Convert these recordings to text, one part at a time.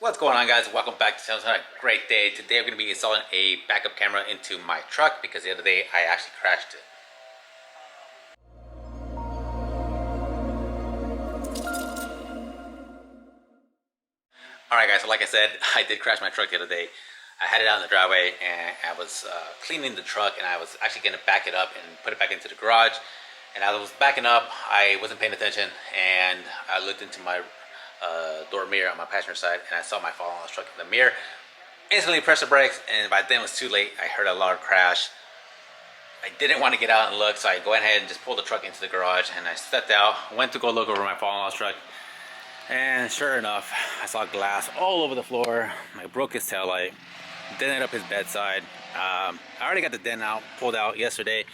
What's going on, guys? Welcome back to Sounds Like a Great Day. Today I'm going to be installing a backup camera into my truck because the other day I actually crashed it. Alright guys, so like I said, I did crash my truck the other day. I had it out in the driveway and I was cleaning the truck, and I was actually going to back it up and put it back into the garage. And as I was backing up, I wasn't paying attention, and I looked into my door mirror on my passenger side, and I saw my fallen truck in the mirror. Instantly pressed the brakes, and by then it was too late. I heard a loud crash. I didn't want to get out and look, so I go ahead and just pulled the truck into the garage, and I stepped out, went to go look over my fallen truck, and sure enough, I saw glass all over the floor. I broke his taillight, dented up his bedside. I already got the dent out, pulled out yesterday,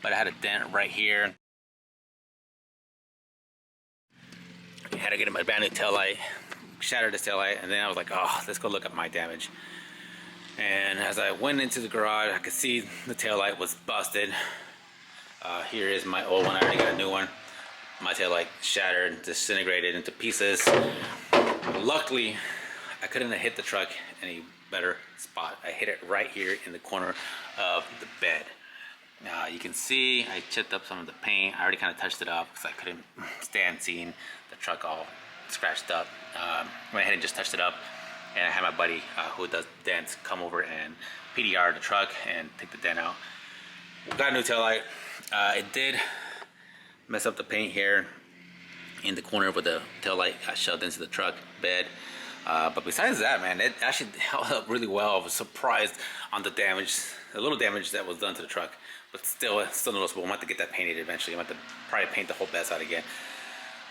but I had a dent right here. I had to get him a brand new taillight, shattered his taillight, and then I was like, oh, let's go look at my damage. And as I went into the garage, I could see the taillight was busted. Here is my old one. I already got a new one. My taillight shattered, disintegrated into pieces. Luckily, I couldn't have hit the truck in a better spot. I hit it right here in the corner of the bed. You can see I chipped up some of the paint. I already kind of touched it up because I couldn't stand seeing the truck all scratched up. Went ahead and just touched it up, and I had my buddy who does dents come over and PDR the truck and take the dent out. Got a new taillight. It did mess up the paint here in the corner where the taillight got shoved into the truck bed. But besides that, man, it actually held up really well. I was surprised on the damage, the little damage that was done to the truck, but still noticeable. I'm going to have to get that painted eventually. I'm going to have to probably paint the whole bedside again.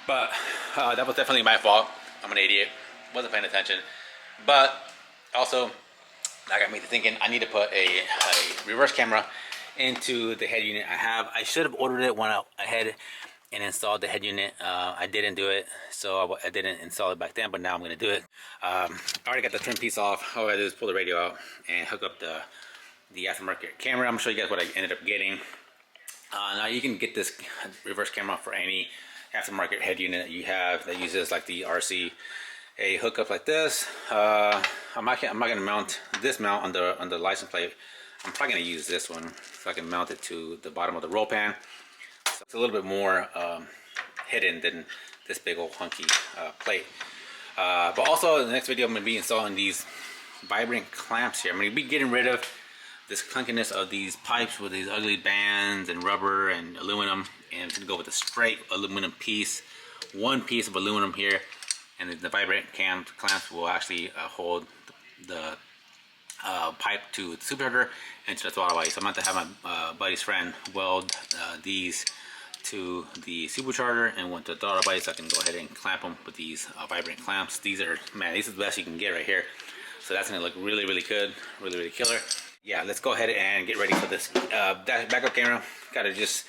But that was definitely my fault. I'm an idiot. Wasn't paying attention. But also, that got me to thinking I need to put a reverse camera into the head unit I have. I should have ordered it, went out ahead and installed the head unit. I didn't do it, so I didn't install it back then, but now I'm going to do it. I already got the trim piece off. All I do is pull the radio out and hook up the aftermarket camera. I'm going to show you guys what I ended up getting. Now you can get this reverse camera for any aftermarket head unit that you have that uses like the RC a hookup like this. I'm not going to mount this mount on the license plate. I'm probably going to use this one so I can mount it to the bottom of the roll pan. So it's a little bit more hidden than this big old hunky plate. But also in the next video I'm going to be installing these vibrant clamps here. I'm going to be getting rid of this clunkiness of these pipes with these ugly bands and rubber and aluminum, and I'm going to go with a straight aluminum piece. One piece of aluminum here, and the vibrant clamps will actually hold the pipe to the supercharger and to the throttle body. So I'm going to have my buddy's friend weld these to the supercharger and went to the throttle body, so I can go ahead and clamp them with these vibrant clamps. These are, man, these are the best you can get right here. So that's going to look really, really good, really, really killer. Yeah, let's go ahead and get ready for this backup camera. Got to just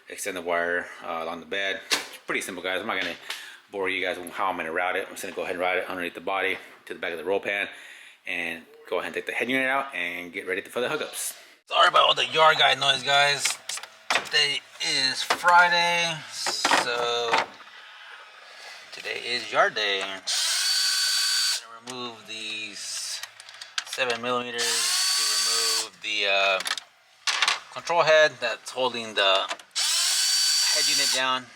extend the wire along the bed. It's pretty simple, guys. I'm not going to bore you guys on how I'm going to route it. I'm just going to go ahead and route it underneath the body to the back of the roll pan and go ahead and take the head unit out and get ready for the hookups. Sorry about all the yard guy noise, guys. Today is Friday, so today is yard day. I'm gonna remove these 7mm to remove the control head that's holding the head unit down,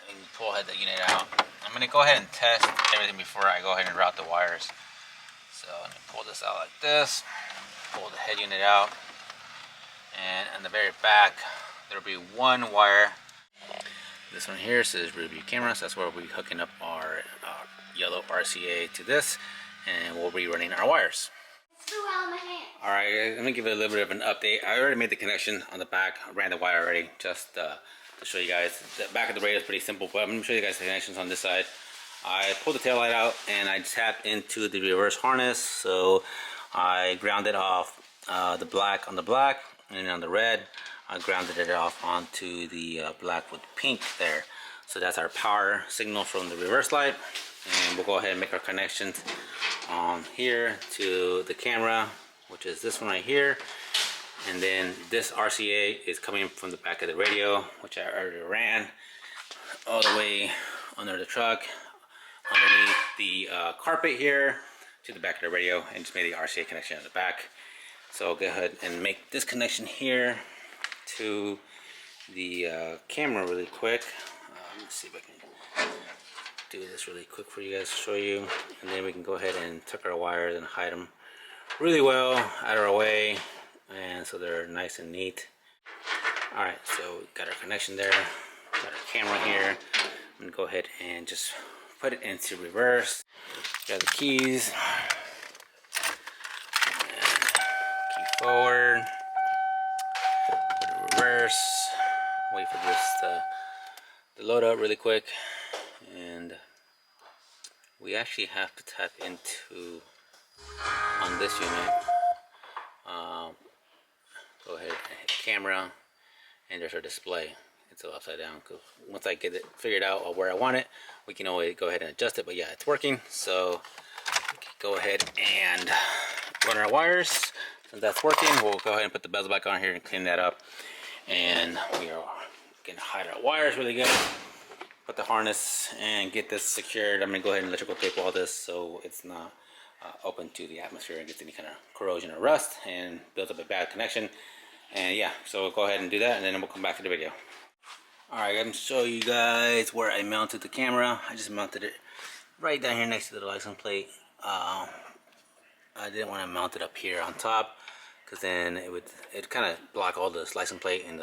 and pull the unit out. I'm gonna go ahead and test everything before I go ahead and route the wires. So I'm gonna pull this out like this, pull the head unit out, and on the very back there'll be one wire. This one here says rear view camera, so that's where we'll be hooking up our yellow RCA to this, and we'll be running our wires. Alright, let me give it a little bit of an update. I already made the connection on the back. I ran the wire already just to show you guys. The back of the radio is pretty simple, but I'm going to show you guys the connections on this side. I pulled the taillight out and I tapped into the reverse harness, so I grounded off the black on the black, and on the red I grounded it off onto the black with pink there. So that's our power signal from the reverse light, and we'll go ahead and make our connections on here to the camera, which is this one right here, and then this RCA is coming from the back of the radio, which I already ran all the way under the truck underneath the carpet here to the back of the radio and just made the RCA connection in the back. So I'll go ahead and make this connection here to the camera really quick. Let's see if I can do this really quick for you guys to show you, and then we can go ahead and tuck our wires and hide them really well out of our way, and so they're nice and neat. Alright, so we got our connection there, got our camera here. I'm gonna go ahead and just put it into reverse. Got the keys, and key forward, put it reverse, wait for this to load up really quick, and we actually have to tap into on this unit. Go ahead and hit camera, and there's our display. It's all upside down. Once I get it figured out where I want it, we can always go ahead and adjust it. But yeah, it's working. So we can go ahead and run our wires. Since that's working, we'll go ahead and put the bezel back on here and clean that up. And we are gonna hide our wires really good. Put the harness and get this secured. I'm gonna go ahead and electrical tape all this so it's not open to the atmosphere and gets any kind of corrosion or rust and builds up a bad connection. And yeah, so we'll go ahead and do that, and then we'll come back to the video. Alright, I'm going to show you guys where I mounted the camera. I just mounted it right down here next to the license plate. I didn't want to mount it up here on top, because then it kind of block all this license plate and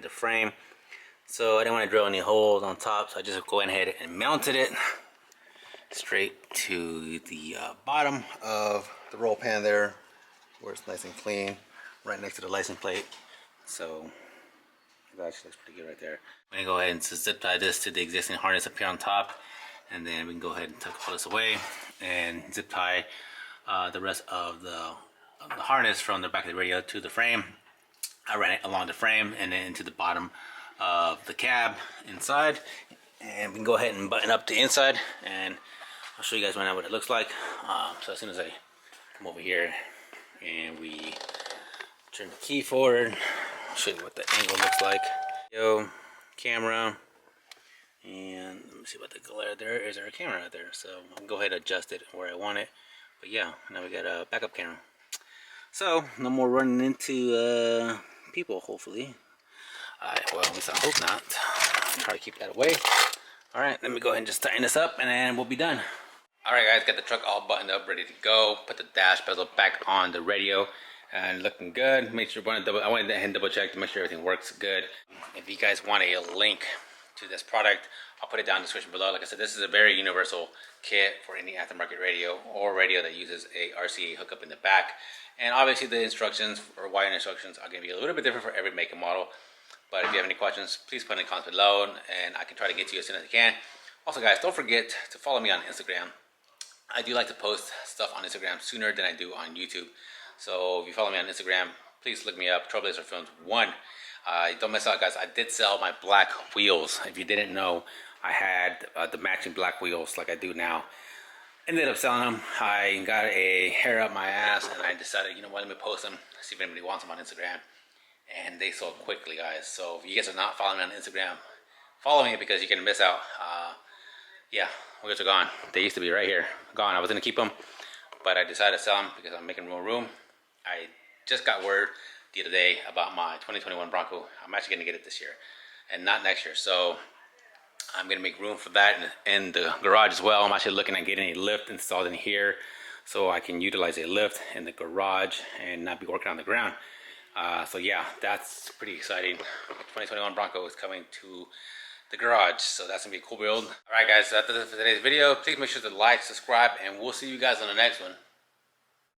the frame. So I didn't want to drill any holes on top, so I just go ahead and mounted it straight to the bottom of the roll pan there, where it's nice and clean, right next to the license plate. So that actually looks pretty good right there. I'm gonna go ahead and zip tie this to the existing harness up here on top, and then we can go ahead and tuck all this away and zip tie the rest of the harness from the back of the radio to the frame. I ran it along the frame and then into the bottom of the cab inside, and we can go ahead and button up the inside, and I'll show you guys right now what it looks like. So as soon as I come over here and we turn the key forward, I'll show you what the angle looks like. Camera, and let me see about the glare. There is our camera right there, so I can go ahead and adjust it where I want it. But yeah, now we got a backup camera, so no more running into people, hopefully. Well, at least I hope not. I'll try to keep that away. Alright, let me go ahead and just tighten this up, and then we'll be done. Alright guys, got the truck all buttoned up, ready to go. Put the dash bezel back on the radio, and looking good. Make sure I wanted to double check to make sure everything works good. If you guys want a link to this product, I'll put it down in the description below. Like I said, this is a very universal kit for any aftermarket radio or radio that uses a RCA hookup in the back. And obviously the instructions or wiring instructions are going to be a little bit different for every make and model. But if you have any questions, please put in the comments below, and I can try to get to you as soon as I can. Also guys, don't forget to follow me on Instagram. I do like to post stuff on Instagram sooner than I do on YouTube. So if you follow me on Instagram, please look me up, Trailblazer Films 1. Don't miss out guys, I did sell my black wheels. If you didn't know, I had the matching black wheels like I do now. Ended up selling them. I got a hair up my ass, and I decided, you know what, let me post them, see if anybody wants them on Instagram. And they sold quickly guys. So if you guys are not following me on Instagram, follow me, because you can miss out. Yeah, wheels are gone. They used to be right here, gone. I was gonna keep them, but I decided to sell them because I'm making more room. I just got word the other day about my 2021 Bronco. I'm actually gonna get it this year and not next year. So I'm gonna make room for that in the garage as well. I'm actually looking at getting a lift installed in here so I can utilize a lift in the garage and not be working on the ground. So yeah, that's pretty exciting. 2021 Bronco is coming to the garage, so that's gonna be a cool build. All right guys, so that's it for today's video. Please make sure to like, subscribe, and we'll see you guys on the next one.